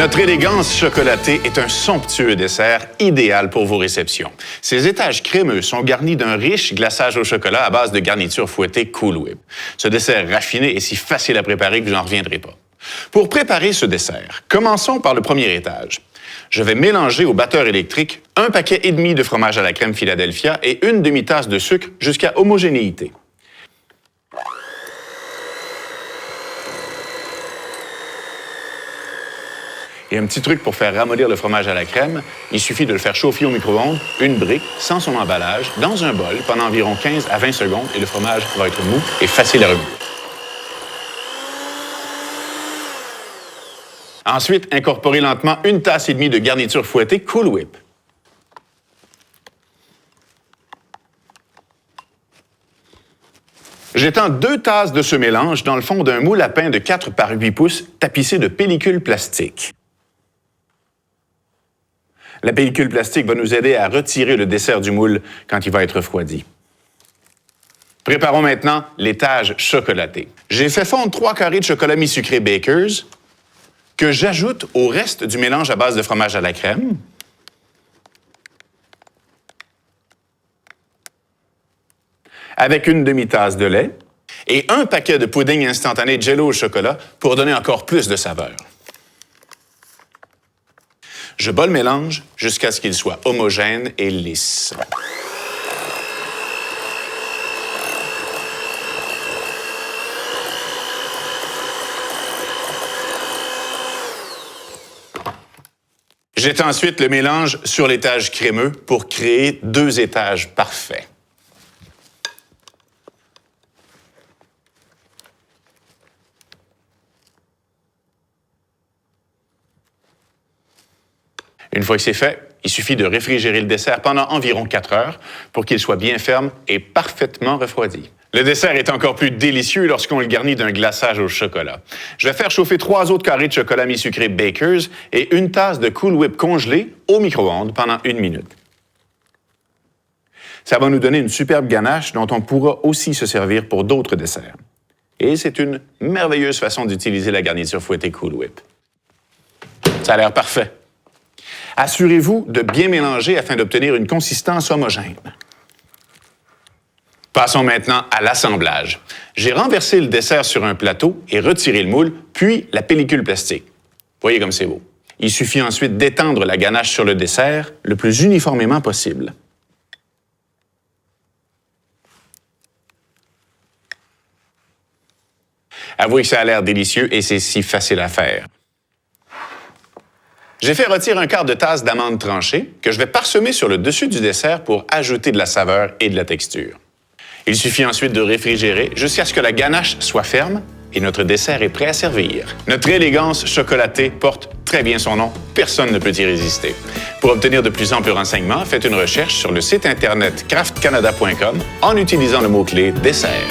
Notre élégance chocolatée est un somptueux dessert idéal pour vos réceptions. Ses étages crémeux sont garnis d'un riche glaçage au chocolat à base de garniture fouettée Cool Whip. Ce dessert raffiné est si facile à préparer que vous n'en reviendrez pas. Pour préparer ce dessert, commençons par le premier étage. Je vais mélanger au batteur électrique 1,5 paquet de fromage à la crème Philadelphia et une demi-tasse de sucre jusqu'à homogénéité. Et un petit truc pour faire ramollir le fromage à la crème, il suffit de le faire chauffer au micro-ondes, une brique, sans son emballage, dans un bol pendant environ 15 à 20 secondes et le fromage va être mou et facile à remuer. Ensuite, incorporez lentement 1,5 tasse de garniture fouettée Cool Whip. J'étends 2 tasses de ce mélange dans le fond d'un moule à pain de 4 par 8 pouces tapissé de pellicule plastique. La pellicule plastique va nous aider à retirer le dessert du moule quand il va être refroidi. Préparons maintenant l'étage chocolaté. J'ai fait fondre 3 carrés de chocolat mi-sucré Bakers que j'ajoute au reste du mélange à base de fromage à la crème. Avec une demi-tasse de lait et 1 paquet de pudding instantané Jell-O au chocolat pour donner encore plus de saveur. Je bats le mélange jusqu'à ce qu'il soit homogène et lisse. Jette ensuite le mélange sur l'étage crémeux pour créer 2 étages parfaits. Une fois que c'est fait, il suffit de réfrigérer le dessert pendant environ 4 heures pour qu'il soit bien ferme et parfaitement refroidi. Le dessert est encore plus délicieux lorsqu'on le garnit d'un glaçage au chocolat. Je vais faire chauffer 3 autres carrés de chocolat mi-sucré Bakers et 1 tasse de Cool Whip congelé au micro-ondes pendant 1 minute. Ça va nous donner une superbe ganache dont on pourra aussi se servir pour d'autres desserts. Et c'est une merveilleuse façon d'utiliser la garniture fouettée Cool Whip. Ça a l'air parfait. Assurez-vous de bien mélanger afin d'obtenir une consistance homogène. Passons maintenant à l'assemblage. J'ai renversé le dessert sur un plateau et retiré le moule, puis la pellicule plastique. Voyez comme c'est beau. Il suffit ensuite d'étendre la ganache sur le dessert le plus uniformément possible. Avouez que ça a l'air délicieux et c'est si facile à faire. J'ai fait rôtir 1/4 tasse d'amandes tranchées que je vais parsemer sur le dessus du dessert pour ajouter de la saveur et de la texture. Il suffit ensuite de réfrigérer jusqu'à ce que la ganache soit ferme et notre dessert est prêt à servir. Notre élégance chocolatée porte très bien son nom, personne ne peut y résister. Pour obtenir de plus amples renseignements, faites une recherche sur le site internet craftcanada.com en utilisant le mot-clé « dessert ».